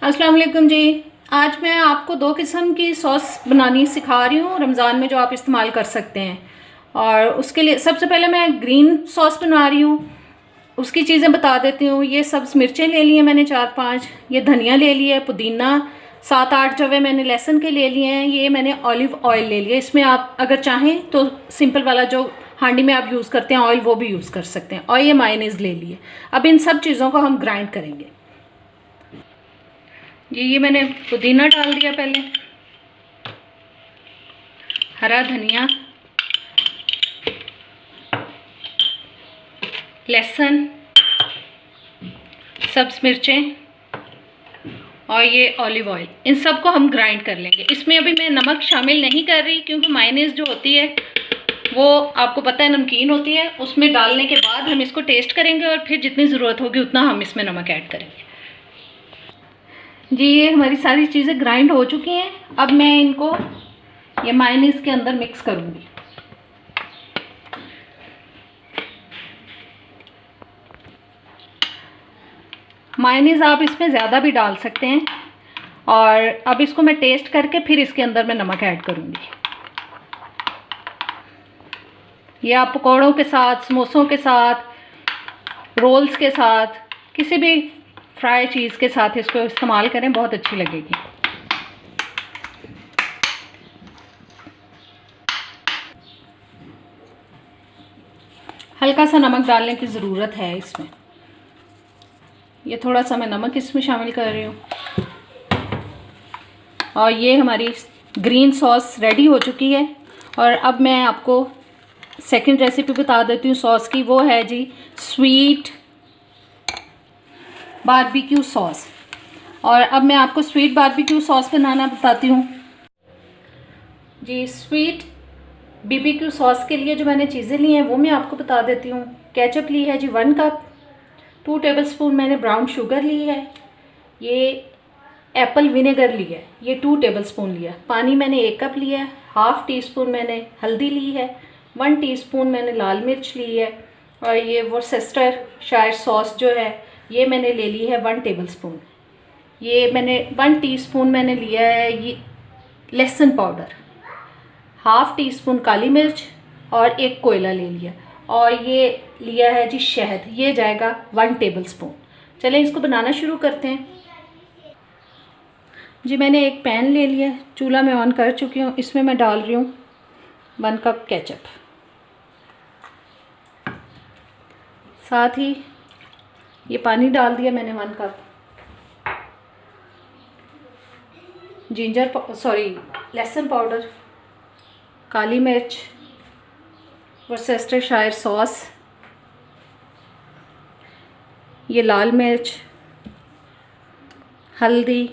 अस्सलाम वालेकुम जी। आज मैं आपको दो किस्म की सॉस बनानी सिखा रही हूँ रमज़ान में, जो आप इस्तेमाल कर सकते हैं। और उसके लिए सबसे पहले मैं ग्रीन सॉस बना रही हूँ, उसकी चीज़ें बता देती हूँ। ये सब्ज़ मिर्चें ले ली हैं मैंने 4-5, ये धनिया ले लिया है, पुदीना 7-8 जवे मैंने लहसुन के ले लिए हैं, ये मैंने ऑलिव ऑयल ले लिया। इसमें आप अगर चाहें तो सिंपल वाला जो हांडी में आप यूज़ करते हैं ऑयल, वो भी यूज़ कर सकते हैं। और ये मायोनीज़ ले लिए। अब इन सब चीज़ों को हम ग्राइंड करेंगे। ये मैंने पुदीना डाल दिया, पहले हरा धनिया, लहसुन, सब्ज़ मिर्चें और ये ऑलिव ऑयल, इन सब को हम ग्राइंड कर लेंगे। इसमें अभी मैं नमक शामिल नहीं कर रही, क्योंकि मायोनीज़ जो होती है वो आपको पता है नमकीन होती है। उसमें डालने के बाद हम इसको टेस्ट करेंगे और फिर जितनी ज़रूरत होगी उतना हम इसमें नमक ऐड करेंगे। जी, ये हमारी सारी चीज़ें ग्राइंड हो चुकी हैं। अब मैं इनको ये मायोनीज़ के अंदर मिक्स करूँगी। मायोनीज़ आप इसमें ज़्यादा भी डाल सकते हैं। और अब इसको मैं टेस्ट करके फिर इसके अंदर मैं नमक ऐड करूँगी। ये आप पकौड़ों के साथ, समोसों के साथ, रोल्स के साथ, किसी भी फ्राई चीज़ के साथ इसको इस्तेमाल करें, बहुत अच्छी लगेगी। हल्का सा नमक डालने की ज़रूरत है इसमें। ये थोड़ा सा मैं नमक इसमें शामिल कर रही हूँ। और ये हमारी ग्रीन सॉस रेडी हो चुकी है। और अब मैं आपको सेकंड रेसिपी बता देती हूँ सॉस की। वो है जी स्वीट बारबेक्यू सॉस। और अब मैं आपको स्वीट बारबेक्यू सॉस बनाना बताती हूँ जी। स्वीट बीबीक्यू सॉस के लिए जो मैंने चीज़ें ली हैं वो मैं आपको बता देती हूँ। केचप ली है जी 1 कप, 2 टेबलस्पून मैंने ब्राउन शुगर ली है, ये एप्पल विनेगर लिया है, ये 2 टेबलस्पून लिया। पानी मैंने 1 कप लिया है। हाफ़ टी स्पून मैंने हल्दी ली है, 1 टीस्पून मैंने लाल मिर्च ली है। और ये वॉर्सेस्टरशायर सॉस जो है ये मैंने ले ली है 1 टेबलस्पून। ये मैंने 1 टीस्पून मैंने लिया है ये लहसुन पाउडर, हाफ़ टी स्पून काली मिर्च और 1 कोयला ले लिया। और ये लिया है जी शहद, ये जाएगा 1 टेबलस्पून। चलें इसको बनाना शुरू करते हैं जी। मैंने एक पैन ले लिया, चूल्हा मैं ऑन कर चुकी हूँ। इसमें मैं डाल रही हूँ 1 कप केचप, साथ ही ये पानी डाल दिया मैंने 1 कप। लहसुन पाउडर, काली मिर्च, वॉर्सेस्टरशायर सॉस, ये लाल मिर्च, हल्दी,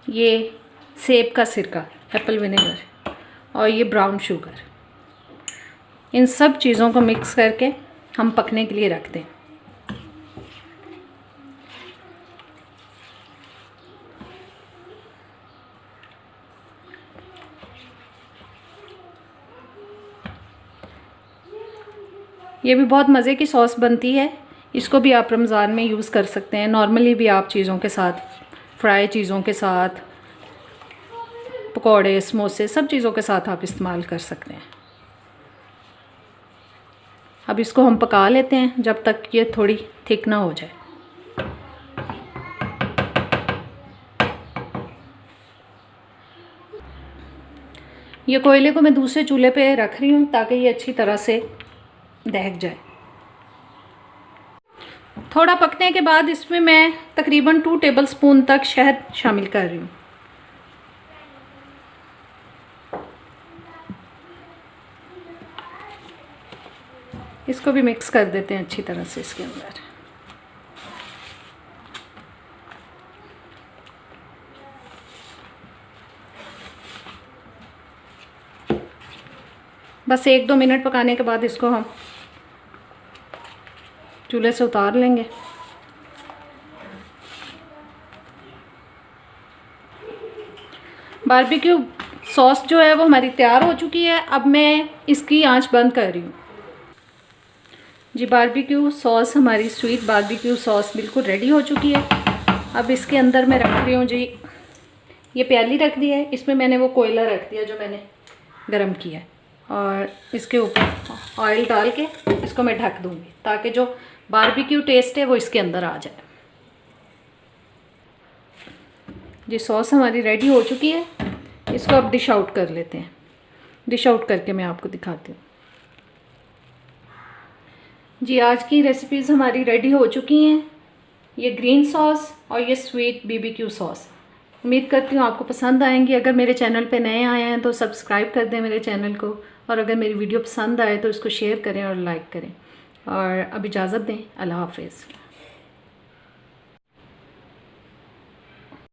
ये सेब का सिरका एप्पल विनेगर और ये ब्राउन शुगर। इन सब चीज़ों को मिक्स करके हम पकने के लिए रख दें। ये भी बहुत मज़े की सॉस बनती है। इसको भी आप रमज़ान में यूज़ कर सकते हैं। नॉर्मली भी आप चीज़ों के साथ, फ्राई चीज़ों के साथ, पकौड़े, समोसे, सब चीज़ों के साथ आप इस्तेमाल कर सकते हैं। अब इसको हम पका लेते हैं जब तक ये थोड़ी थिक ना हो जाए। ये कोयले को मैं दूसरे चूल्हे पे रख रही हूँ ताकि ये अच्छी तरह से दहक जाए। थोड़ा पकने के बाद इसमें मैं तकरीबन 2 टेबलस्पून तक शहद शामिल कर रही हूँ। इसको भी मिक्स कर देते हैं अच्छी तरह से इसके अंदर। बस 1-2 मिनट पकाने के बाद इसको हम चूल्हे से उतार लेंगे। बारबेक्यू सॉस जो है वो हमारी तैयार हो चुकी है। अब मैं इसकी आंच बंद कर रही हूँ जी। बारबेक्यू सॉस, हमारी स्वीट बारबेक्यू सॉस बिल्कुल रेडी हो चुकी है। अब इसके अंदर मैं रख रही हूँ जी, ये प्याली रख दी है, इसमें मैंने वो कोयला रख दिया जो मैंने गरम किया है, और इसके ऊपर ऑयल डाल के इसको मैं ढक दूँगी ताकि जो बारबेक्यू टेस्ट है वो इसके अंदर आ जाए। जी सॉस हमारी रेडी हो चुकी है, इसको अब डिश आउट कर लेते हैं। डिश आउट करके मैं आपको दिखाती हूँ। जी आज की रेसिपीज़ हमारी रेडी हो चुकी हैं, ये ग्रीन सॉस और ये स्वीट बीबीक्यू सॉस। उम्मीद करती हूँ आपको पसंद आएंगी। अगर मेरे चैनल पे नए आए हैं तो सब्सक्राइब कर दें मेरे चैनल को, और अगर मेरी वीडियो पसंद आए तो इसको शेयर करें और लाइक करें। और अब इजाज़त दें, अल्लाह हाफ़िज़।